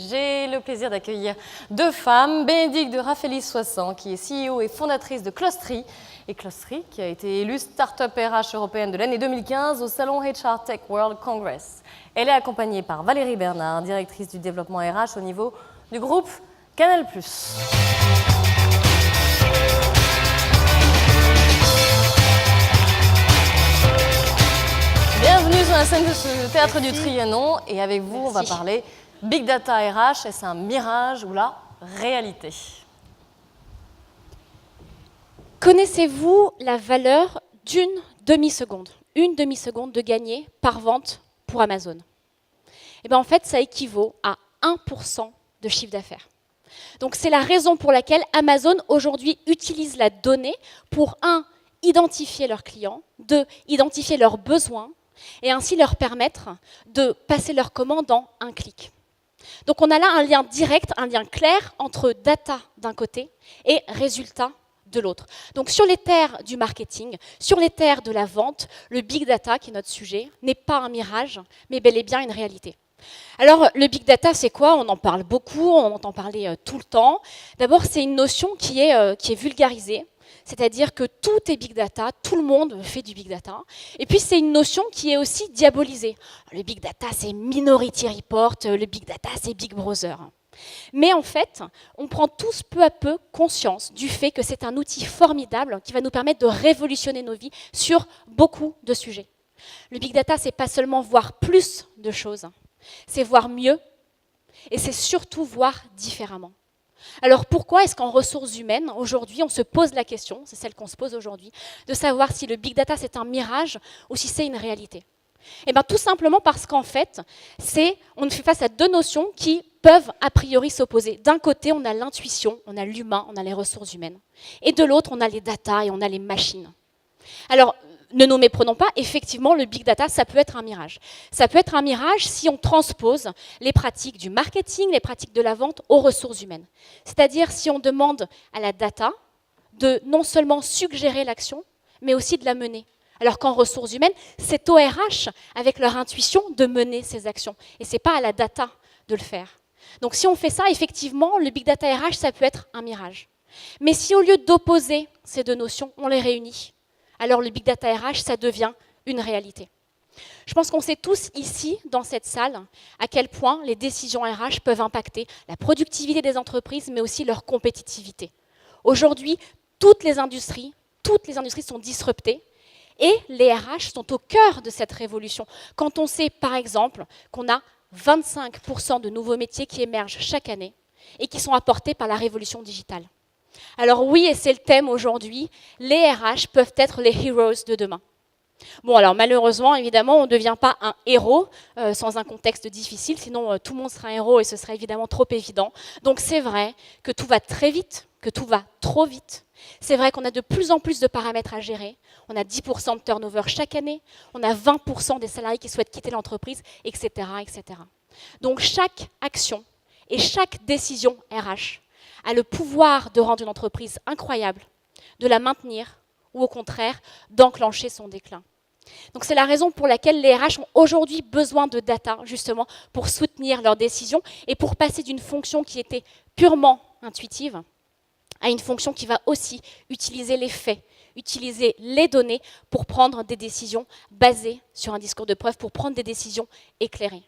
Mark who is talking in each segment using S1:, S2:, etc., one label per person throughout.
S1: J'ai le plaisir d'accueillir deux femmes, Bénédicte de Raffelis-Soissons, qui est CEO et fondatrice de Clostry, et Clostry, qui a été élue Startup RH européenne de l'année 2015 au salon HR Tech World Congress. Elle est accompagnée par Valérie Bernard, directrice du développement RH au niveau du groupe Canal+. Bienvenue sur la scène de ce théâtre du Trianon, et avec vous, on va parler Big Data RH. Est-ce un mirage ou la réalité?
S2: Connaissez-vous la valeur d'une demi-seconde? Une demi-seconde de gagné par vente pour Amazon. Et bien en fait, ça équivaut à 1% de chiffre d'affaires. Donc c'est la raison pour laquelle Amazon aujourd'hui utilise la donnée pour identifier leurs clients, identifier leurs besoins et ainsi leur permettre de passer leurs commandes en un clic. Donc on a là un lien direct, un lien clair entre data d'un côté et résultats de l'autre. Donc sur les terres du marketing, sur les terres de la vente, le big data, qui est notre sujet, n'est pas un mirage, mais bel et bien une réalité. Alors le big data, c'est quoi? On en parle beaucoup, on entend parler tout le temps. D'abord, c'est une notion qui est vulgarisée. C'est-à-dire que tout est big data, tout le monde fait du big data. Et puis c'est une notion qui est aussi diabolisée. Le big data, c'est Minority Report, le big data, c'est Big Brother. Mais en fait, on prend tous peu à peu conscience du fait que c'est un outil formidable qui va nous permettre de révolutionner nos vies sur beaucoup de sujets. Le big data, c'est pas seulement voir plus de choses, c'est voir mieux et c'est surtout voir différemment. Alors pourquoi est-ce qu'en ressources humaines, aujourd'hui, on se pose la question, c'est celle qu'on se pose aujourd'hui, de savoir si le big data c'est un mirage ou si c'est une réalité? Eh bien tout simplement parce qu'en fait, on fait face à deux notions qui peuvent a priori s'opposer. D'un côté, on a l'intuition, on a l'humain, on a les ressources humaines. Et de l'autre, on a les data et on a les machines. Alors, ne nous méprenons pas, effectivement, le big data, ça peut être un mirage. Ça peut être un mirage si on transpose les pratiques du marketing, les pratiques de la vente aux ressources humaines. C'est-à-dire si on demande à la data de non seulement suggérer l'action, mais aussi de la mener. Alors qu'en ressources humaines, c'est au RH, avec leur intuition, de mener ces actions. Et ce n'est pas à la data de le faire. Donc si on fait ça, effectivement, le big data RH, ça peut être un mirage. Mais si au lieu d'opposer ces deux notions, on les réunit, alors le big data RH, ça devient une réalité. Je pense qu'on sait tous ici, dans cette salle, à quel point les décisions RH peuvent impacter la productivité des entreprises, mais aussi leur compétitivité. Aujourd'hui, toutes les industries sont disruptées et les RH sont au cœur de cette révolution. Quand on sait, par exemple, qu'on a 25% de nouveaux métiers qui émergent chaque année et qui sont apportés par la révolution digitale. Alors oui, et c'est le thème aujourd'hui, les RH peuvent être les heroes de demain. Bon, alors malheureusement, évidemment, on ne devient pas un héros sans un contexte difficile, sinon tout le monde sera un héros et ce serait évidemment trop évident. Donc c'est vrai que tout va très vite, que tout va trop vite. C'est vrai qu'on a de plus en plus de paramètres à gérer. On a 10% de turnover chaque année, on a 20% des salariés qui souhaitent quitter l'entreprise, etc., etc. Donc chaque action et chaque décision RH a le pouvoir de rendre une entreprise incroyable, de la maintenir ou au contraire d'enclencher son déclin. Donc c'est la raison pour laquelle les RH ont aujourd'hui besoin de data justement pour soutenir leurs décisions et pour passer d'une fonction qui était purement intuitive à une fonction qui va aussi utiliser les faits, utiliser les données pour prendre des décisions basées sur un discours de preuve, pour prendre des décisions éclairées.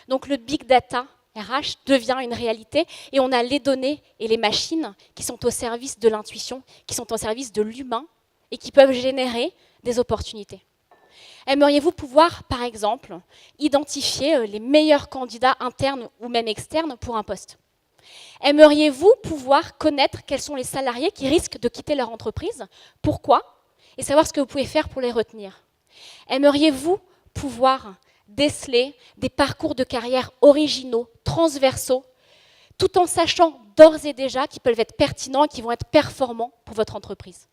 S2: Donc le big data RH devient une réalité et on a les données et les machines qui sont au service de l'intuition, qui sont au service de l'humain et qui peuvent générer des opportunités. Aimeriez-vous pouvoir, par exemple, identifier les meilleurs candidats internes ou même externes pour un poste? Aimeriez-vous pouvoir connaître quels sont les salariés qui risquent de quitter leur entreprise? Pourquoi? Et savoir ce que vous pouvez faire pour les retenir. Aimeriez-vous pouvoir déceler des parcours de carrière originaux, transversaux, tout en sachant d'ores et déjà qu'ils peuvent être pertinents et qu'ils vont être performants pour votre entreprise?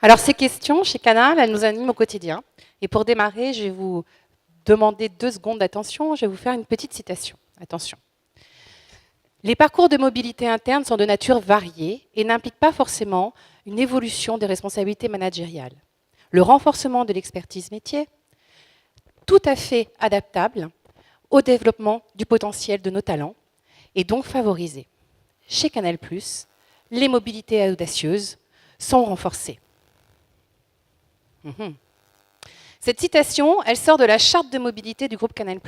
S3: Alors ces questions, chez Canal, elles nous animent au quotidien. Et pour démarrer, je vais vous demander 2 secondes d'attention. Je vais vous faire une petite citation. Attention. Les parcours de mobilité interne sont de nature variée et n'impliquent pas forcément une évolution des responsabilités managériales. Le renforcement de l'expertise métier, tout à fait adaptable au développement du potentiel de nos talents et donc favoriser. Chez Canal+, les mobilités audacieuses sont renforcées. Cette citation, elle sort de la charte de mobilité du groupe Canal+.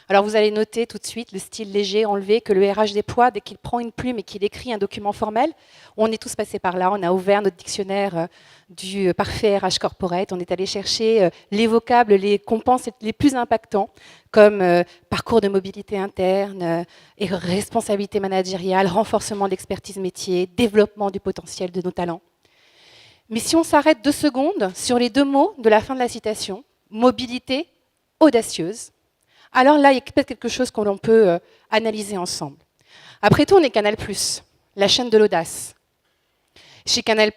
S3: Alors vous allez noter tout de suite le style léger, enlevé, que le RH déploie dès qu'il prend une plume et qu'il écrit un document formel. On est tous passés par là, on a ouvert notre dictionnaire du parfait RH corporate, on est allé chercher les vocables, les compenses les plus impactants, comme parcours de mobilité interne, et responsabilité managériale, renforcement de l'expertise métier, développement du potentiel de nos talents. Mais si on s'arrête 2 secondes sur les 2 mots de la fin de la citation, mobilité audacieuse, alors là, il y a peut-être quelque chose qu'on peut analyser ensemble. Après tout, on est Canal+, la chaîne de l'audace. Chez Canal+,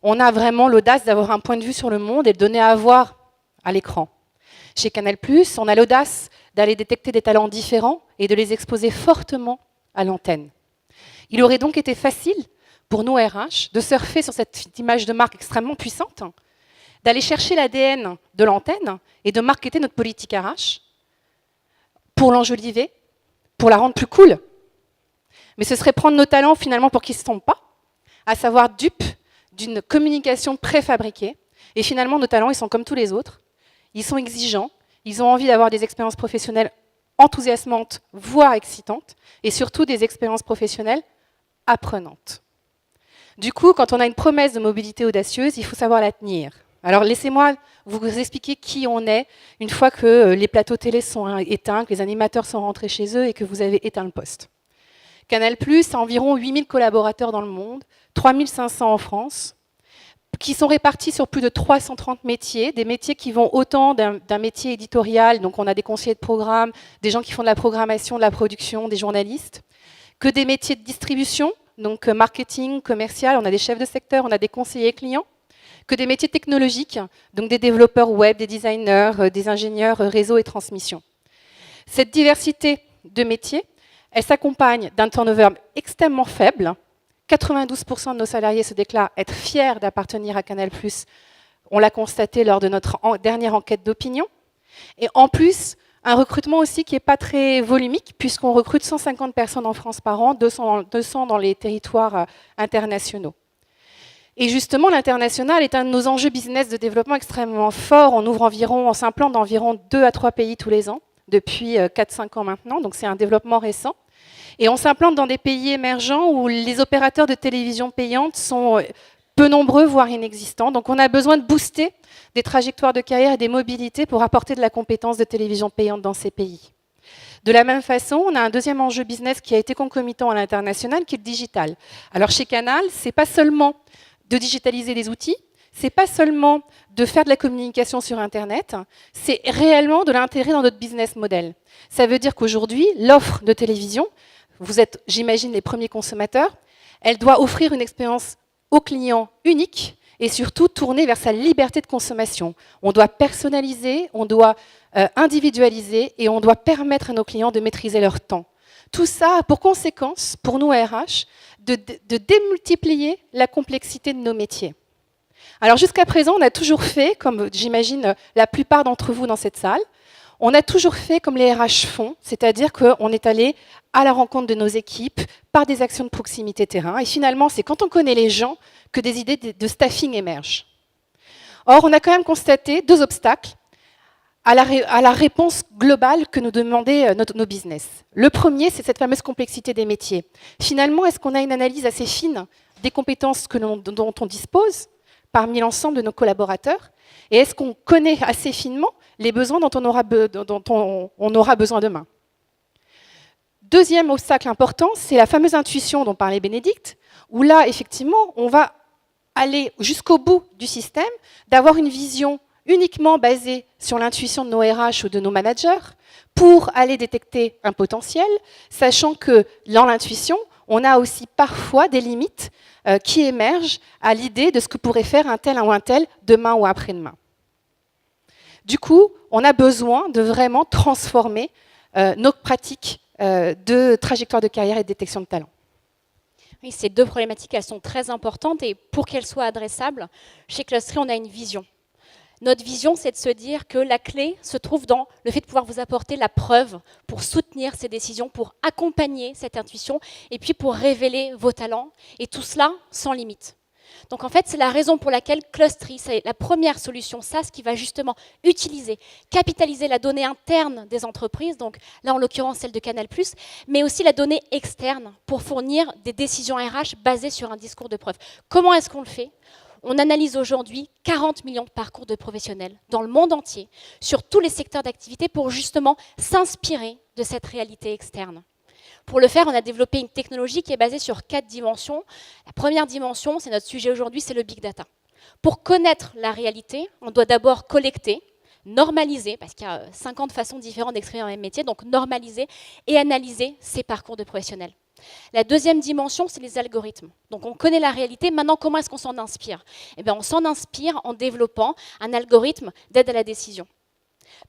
S3: on a vraiment l'audace d'avoir un point de vue sur le monde et de le donner à voir à l'écran. Chez Canal+, on a l'audace d'aller détecter des talents différents et de les exposer fortement à l'antenne. Il aurait donc été facile pour nous RH, de surfer sur cette image de marque extrêmement puissante, d'aller chercher l'ADN de l'antenne et de marketer notre politique RH pour l'enjoliver, pour la rendre plus cool. Mais ce serait prendre nos talents finalement pour qu'ils ne se trompent pas, à savoir dupes d'une communication préfabriquée. Et finalement, nos talents, ils sont comme tous les autres. Ils sont exigeants, ils ont envie d'avoir des expériences professionnelles enthousiasmantes, voire excitantes, et surtout des expériences professionnelles apprenantes. Du coup, quand on a une promesse de mobilité audacieuse, il faut savoir la tenir. Alors laissez-moi vous expliquer qui on est une fois que les plateaux télé sont éteints, que les animateurs sont rentrés chez eux et que vous avez éteint le poste. Canal+, a environ 8000 collaborateurs dans le monde, 3500 en France, qui sont répartis sur plus de 330 métiers, des métiers qui vont autant d'un métier éditorial, donc on a des conseillers de programme, des gens qui font de la programmation, de la production, des journalistes, que des métiers de distribution, donc marketing, commercial, on a des chefs de secteur, on a des conseillers clients, que des métiers technologiques, donc des développeurs web, des designers, des ingénieurs réseau et transmission. Cette diversité de métiers, elle s'accompagne d'un turnover extrêmement faible. 92% de nos salariés se déclarent être fiers d'appartenir à Canal+. On l'a constaté lors de notre dernière enquête d'opinion. Et en plus, un recrutement aussi qui n'est pas très volumique, puisqu'on recrute 150 personnes en France par an, 200 dans les territoires internationaux. Et justement, l'international est un de nos enjeux business de développement extrêmement fort. On s'implante dans environ 2 à 3 pays tous les ans, depuis 4-5 ans maintenant, donc c'est un développement récent. Et on s'implante dans des pays émergents où les opérateurs de télévision payante sont peu nombreux, voire inexistants. Donc on a besoin de booster des trajectoires de carrière et des mobilités pour apporter de la compétence de télévision payante dans ces pays. De la même façon, on a un deuxième enjeu business qui a été concomitant à l'international, qui est le digital. Alors chez Canal, ce n'est pas seulement de digitaliser les outils, c'est pas seulement de faire de la communication sur Internet, c'est réellement de l'intégrer dans notre business model. Ça veut dire qu'aujourd'hui, l'offre de télévision, vous êtes, j'imagine, les premiers consommateurs, elle doit offrir une expérience au client unique et surtout tournée vers sa liberté de consommation. On doit personnaliser, on doit individualiser et on doit permettre à nos clients de maîtriser leur temps. Tout ça a pour conséquence, pour nous RH, de démultiplier la complexité de nos métiers. Alors jusqu'à présent, on a toujours fait, comme j'imagine la plupart d'entre vous dans cette salle, on a toujours fait comme les RH font, c'est-à-dire qu'on est allé à la rencontre de nos équipes par des actions de proximité terrain. Et finalement, c'est quand on connaît les gens que des idées de staffing émergent. Or, on a quand même constaté 2 obstacles à la réponse globale que nous demandaient nos business. Le premier, c'est cette fameuse complexité des métiers. Finalement, est-ce qu'on a une analyse assez fine des compétences dont on dispose parmi l'ensemble de nos collaborateurs? Et est-ce qu'on connaît assez finement les besoins dont on aura besoin demain? Deuxième obstacle important, c'est la fameuse intuition dont parlait Bénédicte, où là, effectivement, on va aller jusqu'au bout du système, d'avoir une vision uniquement basée sur l'intuition de nos RH ou de nos managers pour aller détecter un potentiel, sachant que dans l'intuition, on a aussi parfois des limites qui émergent à l'idée de ce que pourrait faire un tel ou un tel demain ou après-demain. Du coup, on a besoin de vraiment transformer nos pratiques de trajectoire de carrière et de détection de talent.
S2: Oui, ces 2 problématiques, elles sont très importantes et pour qu'elles soient adressables, chez Clustery, on a une vision. Notre vision, c'est de se dire que la clé se trouve dans le fait de pouvoir vous apporter la preuve pour soutenir ces décisions, pour accompagner cette intuition et puis pour révéler vos talents. Et tout cela sans limite. Donc en fait, c'est la raison pour laquelle Clustry, c'est la première solution SaaS qui va justement utiliser, capitaliser la donnée interne des entreprises, donc là en l'occurrence celle de Canal+, mais aussi la donnée externe pour fournir des décisions RH basées sur un discours de preuve. Comment est-ce qu'on le fait ? On analyse aujourd'hui 40 millions de parcours de professionnels dans le monde entier, sur tous les secteurs d'activité, pour justement s'inspirer de cette réalité externe. Pour le faire, on a développé une technologie qui est basée sur 4 dimensions. La première dimension, c'est notre sujet aujourd'hui, c'est le big data. Pour connaître la réalité, on doit d'abord collecter, normaliser, parce qu'il y a 50 façons différentes d'exprimer un même métier, donc normaliser et analyser ces parcours de professionnels. La deuxième dimension, c'est les algorithmes. Donc on connaît la réalité, maintenant comment est-ce qu'on s'en inspire ? Eh bien, on s'en inspire en développant un algorithme d'aide à la décision.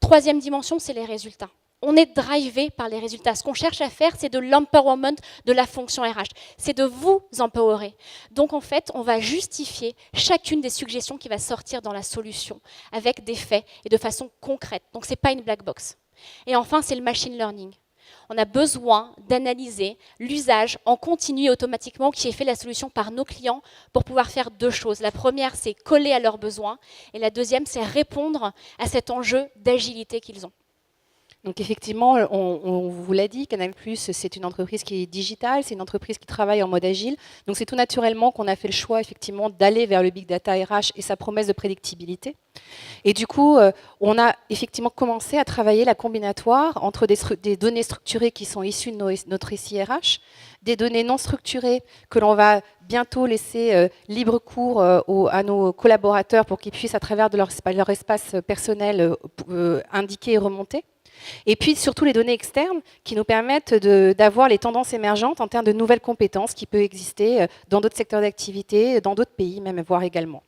S2: Troisième dimension, c'est les résultats. On est drivé par les résultats. Ce qu'on cherche à faire, c'est de l'empowerment de la fonction RH. C'est de vous empowerer. Donc, en fait, on va justifier chacune des suggestions qui va sortir dans la solution avec des faits et de façon concrète. Donc, ce n'est pas une black box. Et enfin, c'est le machine learning. On a besoin d'analyser l'usage en continu et automatiquement qui est fait la solution par nos clients pour pouvoir faire 2 choses. La première, c'est coller à leurs besoins. Et la deuxième, c'est répondre à cet enjeu d'agilité qu'ils ont.
S3: Donc effectivement, on vous l'a dit, Canal+, c'est une entreprise qui est digitale, c'est une entreprise qui travaille en mode agile. Donc c'est tout naturellement qu'on a fait le choix effectivement d'aller vers le big data RH et sa promesse de prédictibilité. Et du coup, on a effectivement commencé à travailler la combinatoire entre des données structurées qui sont issues de notre SIRH, des données non structurées que l'on va bientôt laisser libre cours à nos collaborateurs pour qu'ils puissent, à travers de leur espace personnel, indiquer et remonter. Et puis surtout les données externes qui nous permettent d'avoir les tendances émergentes en termes de nouvelles compétences qui peuvent exister dans d'autres secteurs d'activité, dans d'autres pays même, voire également.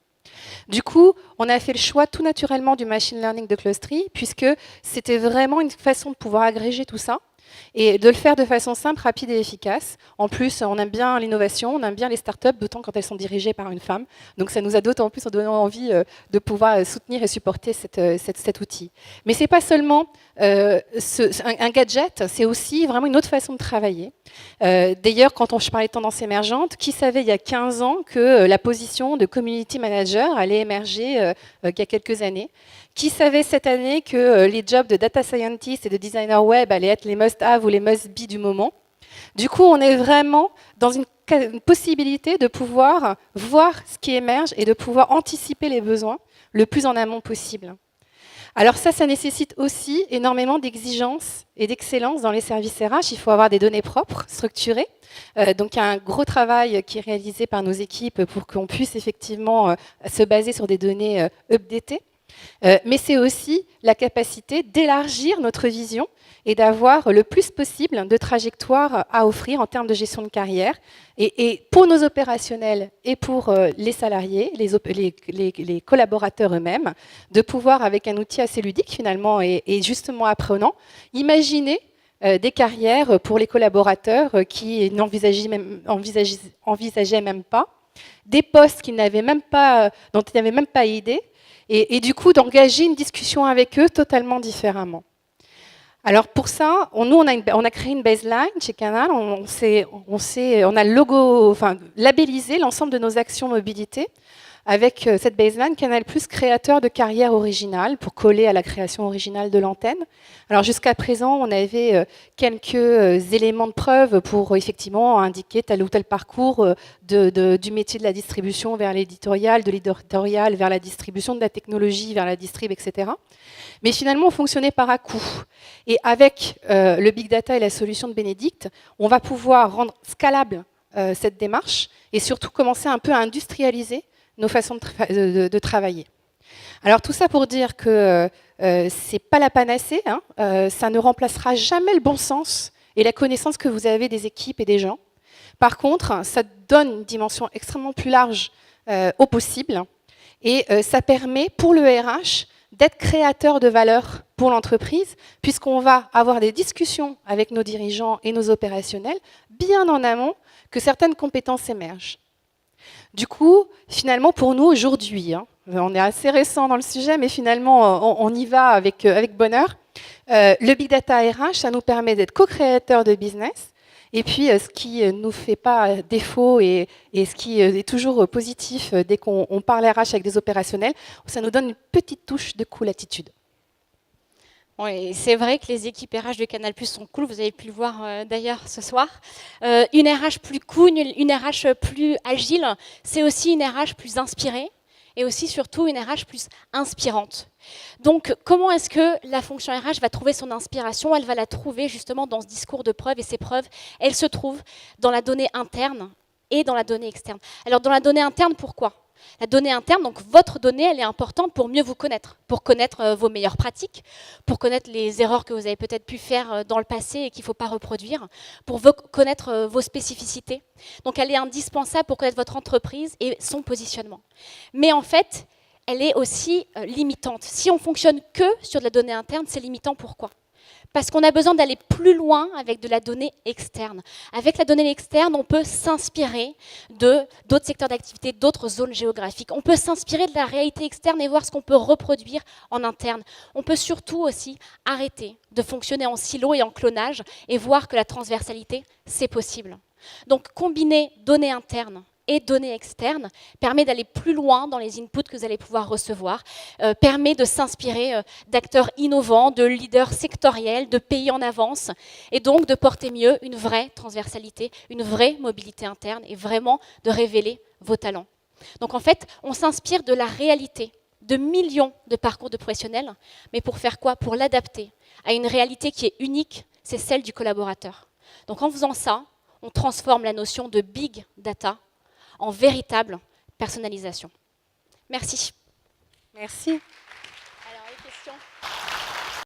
S3: Du coup, on a fait le choix tout naturellement du machine learning de Clustry, puisque c'était vraiment une façon de pouvoir agréger tout ça et de le faire de façon simple, rapide et efficace. En plus, on aime bien l'innovation, on aime bien les startups, d'autant quand elles sont dirigées par une femme. Donc ça nous a d'autant plus donné envie de pouvoir soutenir et supporter cet outil. Mais ce n'est pas seulement un gadget, c'est aussi vraiment une autre façon de travailler. D'ailleurs, quand je parlais de tendances émergentes, qui savait il y a 15 ans que la position de community manager allait émerger il y a quelques années ? Qui savait cette année que les jobs de data scientist et de designer web allaient être les must-have ou les must-be du moment ? Du coup, on est vraiment dans une possibilité de pouvoir voir ce qui émerge et de pouvoir anticiper les besoins le plus en amont possible. Alors ça nécessite aussi énormément d'exigences et d'excellence dans les services RH. Il faut avoir des données propres, structurées. Donc il y a un gros travail qui est réalisé par nos équipes pour qu'on puisse effectivement se baser sur des données updatées. Mais c'est aussi la capacité d'élargir notre vision et d'avoir le plus possible de trajectoires à offrir en termes de gestion de carrière. Et pour nos opérationnels et pour les salariés, les collaborateurs eux-mêmes, de pouvoir, avec un outil assez ludique finalement et justement apprenant, imaginer des carrières pour les collaborateurs qui n'envisageaient même pas, des postes qu'ils n'avaient même pas, dont ils n'avaient même pas idée, et du coup d'engager une discussion avec eux totalement différemment. Alors pour ça, on a créé une baseline chez Canal, on a labellisé l'ensemble de nos actions mobilité avec cette baseline Canal+, créateur de carrière originale, pour coller à la création originale de l'antenne. Alors jusqu'à présent, on avait quelques éléments de preuve pour effectivement indiquer tel ou tel parcours du métier de la distribution vers l'éditorial, de l'éditorial vers la distribution, de la technologie vers la distrib, etc. Mais finalement, on fonctionnait par à-coups. Et avec le big data et la solution de Bénédicte, on va pouvoir rendre scalable cette démarche et surtout commencer un peu à industrialiser nos façons de travailler. Alors tout ça pour dire que c'est pas la panacée, hein, ça ne remplacera jamais le bon sens et la connaissance que vous avez des équipes et des gens. Par contre, ça donne une dimension extrêmement plus large au possible et ça permet pour le RH d'être créateur de valeur pour l'entreprise, puisqu'on va avoir des discussions avec nos dirigeants et nos opérationnels bien en amont que certaines compétences émergent. Du coup, finalement, pour nous, aujourd'hui, On est assez récent dans le sujet, mais finalement, on y va avec bonheur. Le Big Data RH, ça nous permet d'être co-créateurs de business. Et puis, ce qui ne nous fait pas défaut et ce qui est toujours positif dès qu'on parle RH avec des opérationnels, ça nous donne une petite touche de cool attitude.
S2: Oui, c'est vrai que les équipes RH de Canal+ sont cool, vous avez pu le voir d'ailleurs ce soir. Une RH plus cool, une RH plus agile, c'est aussi une RH plus inspirée et aussi surtout une RH plus inspirante. Donc comment est-ce que la fonction RH va trouver son inspiration? Elle va la trouver justement dans ce discours de preuve, et ces preuves, elles se trouvent dans la donnée interne et dans la donnée externe. Alors dans la donnée interne, pourquoi? La donnée interne, donc votre donnée, elle est importante pour mieux vous connaître, pour connaître vos meilleures pratiques, pour connaître les erreurs que vous avez peut-être pu faire dans le passé et qu'il ne faut pas reproduire, pour connaître vos spécificités. Donc elle est indispensable pour connaître votre entreprise et son positionnement. Mais en fait, elle est aussi limitante. Si on fonctionne que sur de la donnée interne, c'est limitant. Pourquoi? Parce qu'on a besoin d'aller plus loin avec de la donnée externe. Avec la donnée externe, on peut s'inspirer d'autres secteurs d'activité, d'autres zones géographiques. On peut s'inspirer de la réalité externe et voir ce qu'on peut reproduire en interne. On peut surtout aussi arrêter de fonctionner en silo et en clonage et voir que la transversalité, c'est possible. Donc, combiner données internes et données externes permet d'aller plus loin dans les inputs que vous allez pouvoir recevoir, permet de s'inspirer d'acteurs innovants, de leaders sectoriels, de pays en avance, et donc de porter mieux une vraie transversalité, une vraie mobilité interne, et vraiment de révéler vos talents. Donc en fait, on s'inspire de la réalité de millions de parcours de professionnels, mais pour faire quoi? Pour l'adapter à une réalité qui est unique, c'est celle du collaborateur. Donc en faisant ça, on transforme la notion de big data en véritable personnalisation. Merci.
S3: Merci.